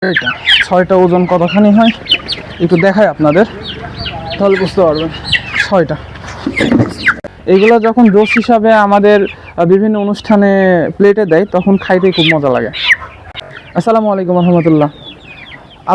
এটা 6টা ওজন কতখানি হয় একটু দেখাই আপনাদের, তাহলে বুঝতে পারবেন। 6টা এইগুলো যখন রোস্ট হিসাবে আমাদের বিভিন্ন অনুষ্ঠানে প্লেটে দেয় তখন খাইতে খুব মজা লাগে। আসসালামু আলাইকুম রহমতুল্লাহ।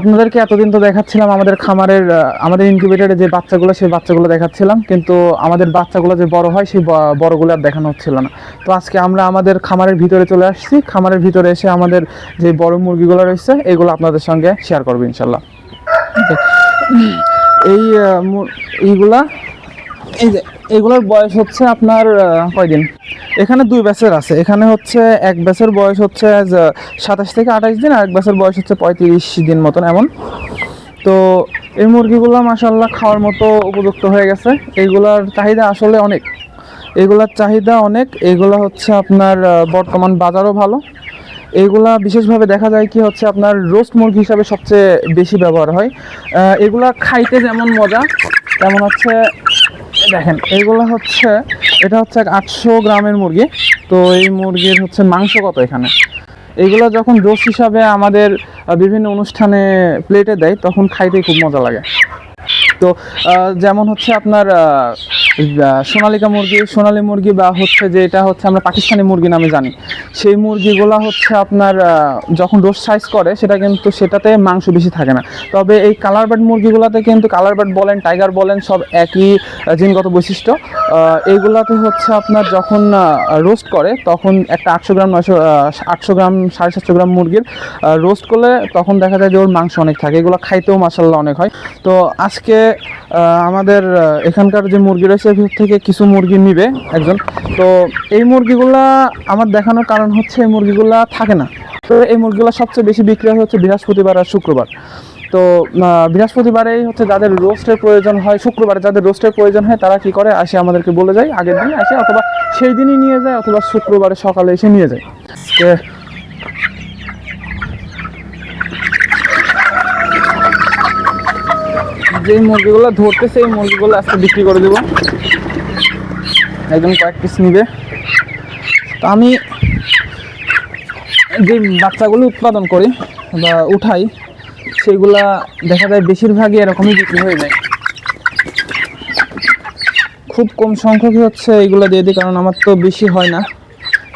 আপনাদেরকে এতদিন তো দেখাচ্ছিলাম আমাদের খামারের আমাদের ইনকিউবেটরে যে বাচ্চাগুলো, সেই বাচ্চাগুলো দেখাচ্ছিলাম, কিন্তু আমাদের বাচ্চাগুলো যে বড় হয় সেই বড়গুলো আর দেখানো হচ্ছিল না। তো আজকে আমরা আমাদের খামারের ভিতরে চলে আসছি। খামারের ভিতরে এসে আমাদের যে বড় মুরগিগুলো রয়েছে এগুলো আপনাদের সঙ্গে শেয়ার করবো ইনশাল্লাহ। এই এইগুলা এই যে এইগুলোর বয়স হচ্ছে আপনার কয়দিন। এখানে 2 ব্যাচের আছে। এখানে হচ্ছে এক ব্যাচের বয়স হচ্ছে 27 থেকে 28 দিন, আর এক ব্যাচের বয়স হচ্ছে 35 দিন মতন এমন। তো এই মুরগিগুলো মাশাআল্লাহ খাওয়ার মতো উপযুক্ত হয়ে গেছে। এইগুলার চাহিদা আসলে অনেক, এগুলার চাহিদা অনেক। এগুলো হচ্ছে আপনার বর্তমান বাজারও ভালো। এগুলা বিশেষভাবে দেখা যায় কি হচ্ছে আপনার রোস্ট মুরগি হিসাবে সবচেয়ে বেশি ব্যবহার হয়। এগুলা খাইতে যেমন মজা তেমন হচ্ছে, দেখেন এইগুলো হচ্ছে, এটা হচ্ছে 800 গ্রামের মুরগি। তো এই মুরগির হচ্ছে মাংস কত এখানে। এইগুলো যখন রোস্ট হিসাবে আমাদের বিভিন্ন অনুষ্ঠানে প্লেটে দেয় তখন খাইতে খুব মজা লাগে। তো যেমন হচ্ছে আপনার সোনালী মুরগি বা হচ্ছে যে এটা হচ্ছে আমরা পাকিস্তানি মুরগি নামে জানি, সেই মুরগিগুলো হচ্ছে আপনার যখন রোস্ট সাইজ করে সেটা কিন্তু সেটাতে মাংস বেশি থাকে না। তবে এই কালার বার্ড মুরগিগুলোতে কিন্তু, কালার বার্ড বলেন টাইগার বলেন সব একই জিনগত বৈশিষ্ট্য। এইগুলাতে হচ্ছে আপনার যখন রোস্ট করে তখন একটা 800 গ্রাম 800 গ্রাম 750 গ্রাম মুরগির রোস্ট করলে তখন দেখা যায় যে ওর মাংস অনেক থাকে। এগুলো খাইতেও মাশাআল্লাহ অনেক হয়। তো আজকে আমাদের এখানকার যে মুরগি রয়েছে এর থেকে কিছু মুরগি নিবে একজন। তো এই মুরগিগুলা আমার দেখানোর কারণ হচ্ছে এই মুরগিগুলা থাকে না। তো এই মুরগিগুলো সবচেয়ে বেশি বিক্রি হচ্ছে বৃহস্পতিবার আর শুক্রবার। তো বৃহস্পতিবারেই হচ্ছে যাদের রোস্টের প্রয়োজন হয়, শুক্রবারে যাদের রোস্টের প্রয়োজন হয় তারা কি করে, আসে আমাদেরকে বলে যায়, আগের দিন আসে, অথবা সেই দিনই নিয়ে যায়, অথবা শুক্রবারে সকালে এসে নিয়ে যায়। যে মুরগিগুলো ধরতেছে এই মুরগিগুলো আজকে বিক্রি করে দেবো। একজন কয়েক পিস নিবে। তো আমি যে বাচ্চাগুলো উৎপাদন করি বা উঠাই সেগুলা দেখা যায় বেশিরভাগই এরকমই বিক্রি হয়ে যায়। খুব কম সংখ্যকই হচ্ছে এইগুলো দিয়ে দিই, কারণ আমার তো বেশি হয় না।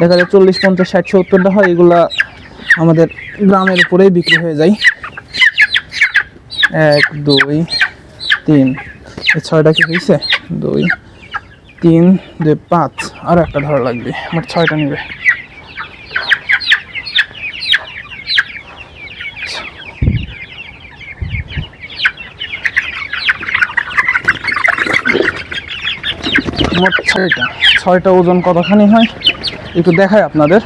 দেখা যায় 40, 50, 60, 70টা হয়। এগুলা আমাদের গ্রামের উপরেই বিক্রি হয়ে যায়। 1, 2, 3, 6টা কি হয়েছে? 2, 3, 2, 5, আর একটা ধরা লাগবে। আমার 6টা নিবে। মোট 6টা ওজন কতখানি হয় একটু দেখাই আপনাদের,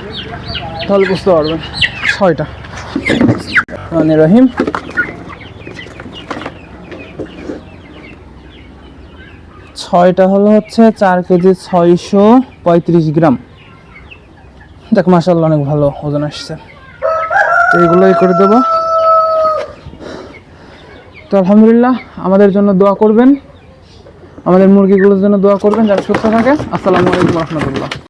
তাহলে বুঝতে পারবেন। 6টা মানে রহিম। 6টা হলো হচ্ছে 4 কেজি 635 গ্রাম। দেখ মাশাআল্লাহ অনেক ভালো ওজন আসছে। তো এগুলোই করে দেবো। তো আলহামদুলিল্লাহ আমাদের জন্য দোয়া করবেন, আমাদের মুরগিগুলোর জন্য দোয়া করবেন যারা সুস্থ থাকে। আসসালামু আলাইকুম রহমতুল্লাহ।